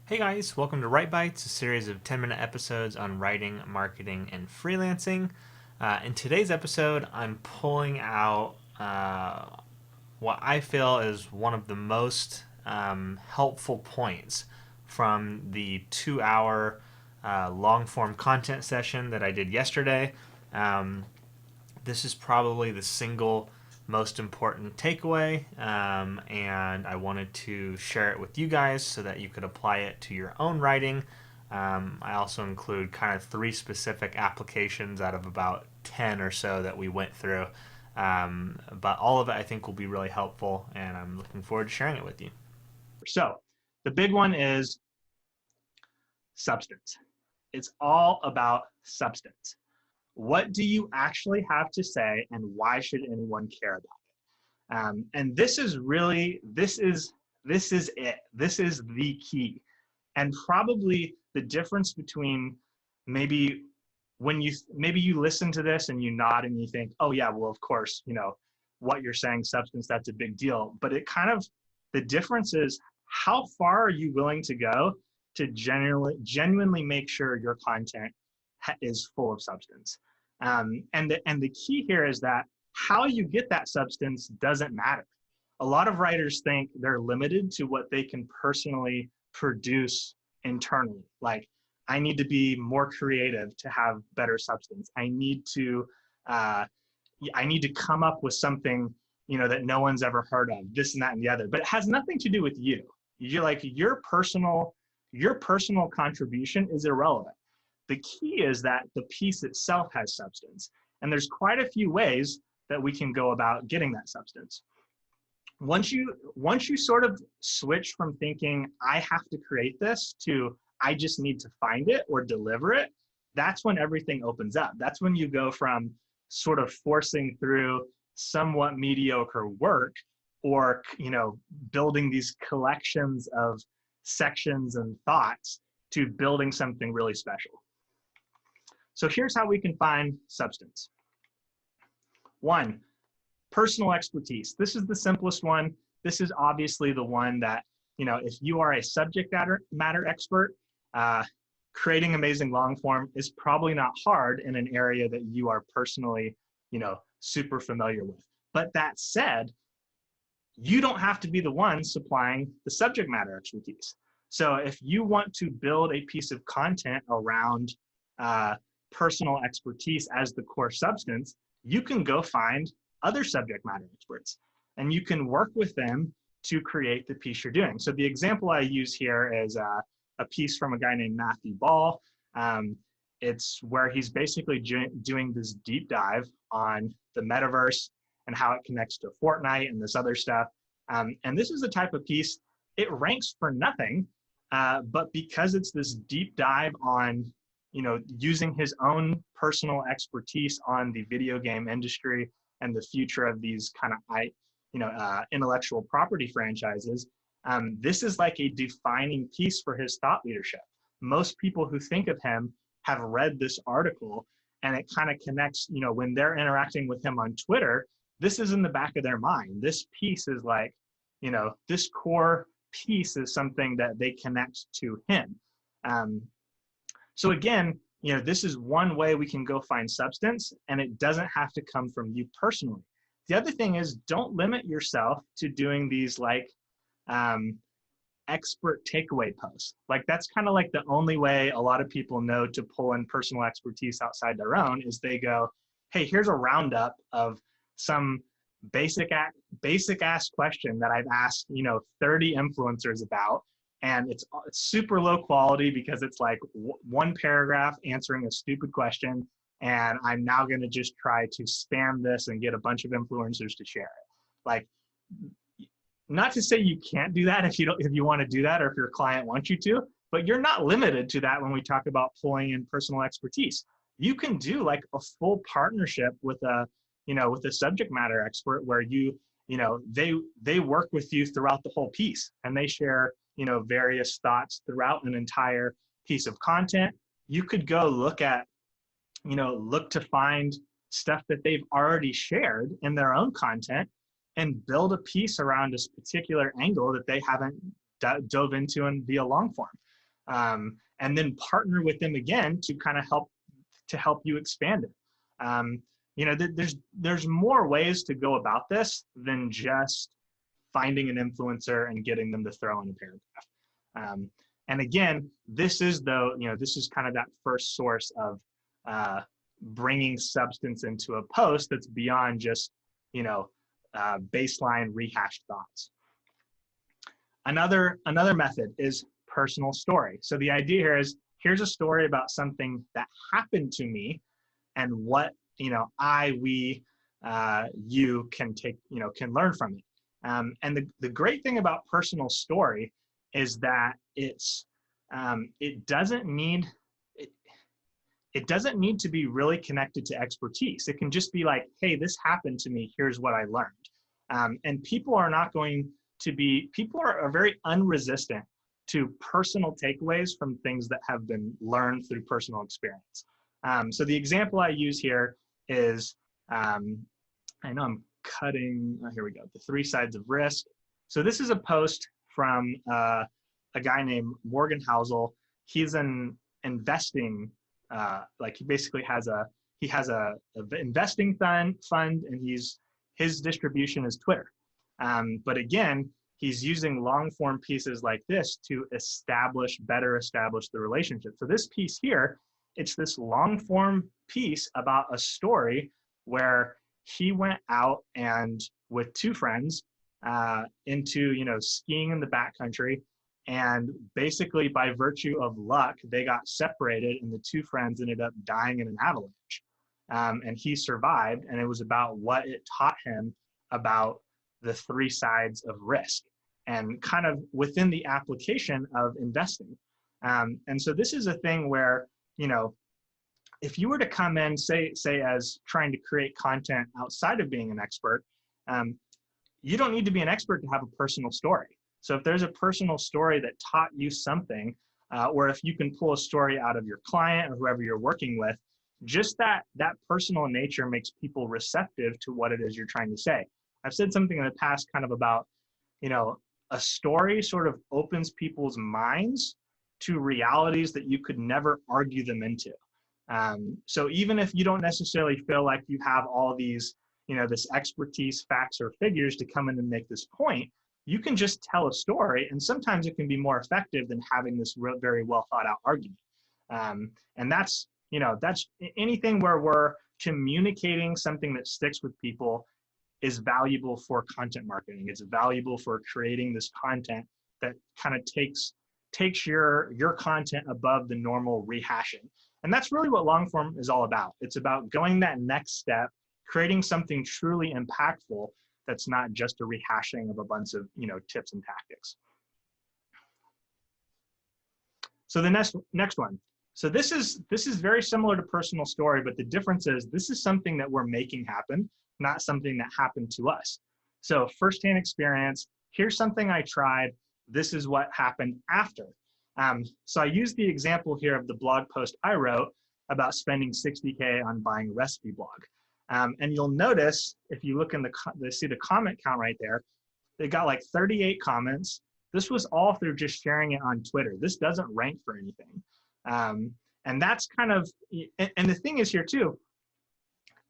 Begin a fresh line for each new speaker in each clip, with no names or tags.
Hey guys, welcome to Write Bites, a series of 10-minute episodes on writing, marketing, and freelancing. In today's episode, I'm pulling out what I feel is one of the most helpful points from the 2 hour long form content session that I did yesterday. Um, this is probably the single most important takeaway, and I wanted to share it with you guys so that you could apply it to your own writing. I also include kind of three specific applications out of about 10 or so that we went through. But all of it I think will be really helpful, and I'm looking forward to sharing it with you.
So the big one is substance. It's all about substance. What do you actually have to say, and why should anyone care about it? And this is really this is it. This is the key, and probably the difference between maybe maybe you listen to this and you nod and you think, oh yeah, well of course, what you're saying, substance, that's a big deal. But it kind of the difference is how far are you willing to go to genuinely make sure your content is full of substance. And the key here is that how you get that substance doesn't matter. A lot of writers think they're limited to what they can personally produce internally. Like, I need to be more creative to have better substance. Uh, I need to come up with something, that no one's ever heard of, this and that and the other. But it has nothing to do with you. You're like your personal contribution is irrelevant. The key is that the piece itself has substance. And there's quite a few ways that we can go about getting that substance. Once you sort of switch from thinking I have to create this to I just need to find it or deliver it, that's when everything opens up. That's when you go from sort of forcing through somewhat mediocre work or building these collections of sections and thoughts to building something really special. So here's how we can find substance. One, personal expertise. This is the simplest one. This is obviously the one that, if you are a subject matter expert, creating amazing long form is probably not hard in an area that you are personally, super familiar with. But that said, you don't have to be the one supplying the subject matter expertise. So if you want to build a piece of content around personal expertise as the core substance, you can go find other subject matter experts and you can work with them to create the piece you're doing. So the example I use here is a piece from a guy named Matthew Ball. It's where he's basically doing this deep dive on the metaverse and how it connects to Fortnite and this other stuff. And this is the type of piece, it ranks for nothing, but because it's this deep dive on, using his own personal expertise on the video game industry and the future of these kind of intellectual property franchises, this is like a defining piece for his thought leadership. Most people who think of him have read this article, and it kind of connects, when they're interacting with him on Twitter, this is in the back of their mind. This piece is like, this core piece is something that they connect to him. So again, this is one way we can go find substance, and it doesn't have to come from you personally. The other thing is, don't limit yourself to doing these like expert takeaway posts. Like, that's kind of like the only way a lot of people know to pull in personal expertise outside their own is they go, hey, here's a roundup of some basic ass question that I've asked 30 influencers about, and it's super low quality because it's like one paragraph answering a stupid question, and I'm now going to just try to spam this and get a bunch of influencers to share it. Like, not to say you can't do that if you want to do that, or if your client wants you to, but you're not limited to that when we talk about pulling in personal expertise. You can do like a full partnership with a subject matter expert where they work with you throughout the whole piece, and they share various thoughts throughout an entire piece of content. You could go look to find stuff that they've already shared in their own content and build a piece around this particular angle that they haven't dove into in via long form. and then partner with them again to kind of help you expand it. There's more ways to go about this than just finding an influencer and getting them to throw in a paragraph. And again, this is kind of that first source of bringing substance into a post that's beyond just baseline rehashed thoughts. Another method is personal story. So the idea here is, here's a story about something that happened to me and what you can take, can learn from it. And the great thing about personal story is that it doesn't need to be really connected to expertise. It can just be like, hey, this happened to me, here's what I learned. And people are very unresistant to personal takeaways from things that have been learned through personal experience. So the example I use here is, I know I'm cutting, here we go, the 3 sides of risk. So this is a post from a guy named Morgan Housel. He's an investing, he basically has a investing fund, and his distribution is Twitter. But again, he's using long form pieces like this to better establish the relationship. So this piece here, it's this long form piece about a story where he went out and with 2 friends into skiing in the backcountry, and basically by virtue of luck they got separated and the 2 friends ended up dying in an avalanche, and he survived, and it was about what it taught him about the 3 sides of risk and kind of within the application of investing. And so this is a thing where if you were to come in, say as trying to create content outside of being an expert, you don't need to be an expert to have a personal story. So if there's a personal story that taught you something, or if you can pull a story out of your client or whoever you're working with, just that personal nature makes people receptive to what it is you're trying to say. I've said something in the past kind of about, a story sort of opens people's minds to realities that you could never argue them into. So even if you don't necessarily feel like you have all these, this expertise, facts, or figures to come in and make this point, you can just tell a story, and sometimes it can be more effective than having this very well thought out argument. And that's anything where we're communicating something that sticks with people is valuable for content marketing. It's valuable for creating this content that kind of takes your content above the normal rehashing. And that's really what long form is all about. It's about going that next step, creating something truly impactful that's not just a rehashing of a bunch of tips and tactics. So the next one. So this is very similar to personal story, but the difference is this is something that we're making happen, not something that happened to us. So firsthand experience, here's something I tried, this is what happened after. So I used the example here of the blog post I wrote about spending $60K on buying a recipe blog. And you'll notice, if you look in see the comment count right there, they got like 38 comments. This was all through just sharing it on Twitter. This doesn't rank for anything. And that's kind of, and the thing is here too,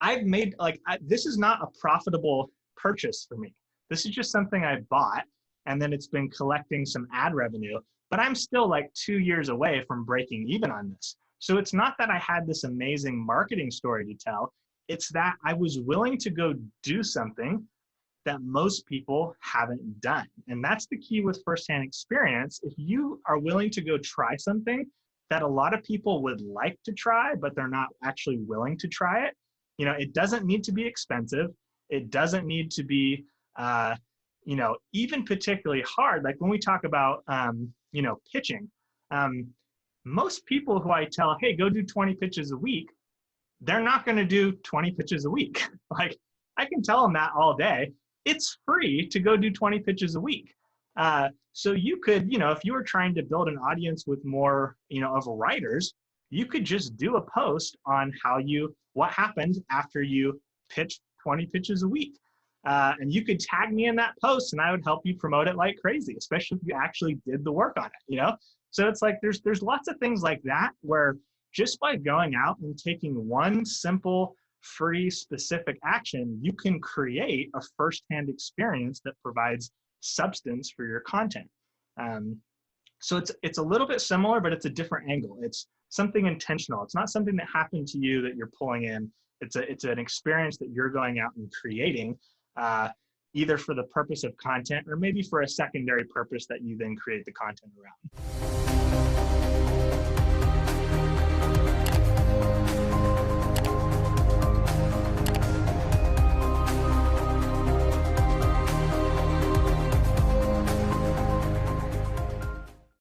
I've made this is not a profitable purchase for me. This is just something I bought, and then it's been collecting some ad revenue, but I'm still like 2 years away from breaking even on this. So it's not that I had this amazing marketing story to tell. It's that I was willing to go do something that most people haven't done. And that's the key with firsthand experience. If you are willing to go try something that a lot of people would like to try, but they're not actually willing to try it, it doesn't need to be expensive. It doesn't need to be, even particularly hard. Like when we talk about, pitching, most people who I tell, hey, go do 20 pitches a week, they're not going to do 20 pitches a week. Like I can tell them that all day. It's free to go do 20 pitches a week. So you could, if you were trying to build an audience with more, of writers, you could just do a post on what happened after you pitched 20 pitches a week. And you could tag me in that post and I would help you promote it like crazy, especially if you actually did the work on it, you know? So it's like there's lots of things like that where just by going out and taking one simple, free, specific action, you can create a firsthand experience that provides substance for your content. Um, so it's a little bit similar, but it's a different angle. It's something intentional. It's not something that happened to you that you're pulling in. It's an experience that you're going out and creating, uh, either for the purpose of content or maybe for a secondary purpose that you then create the content around.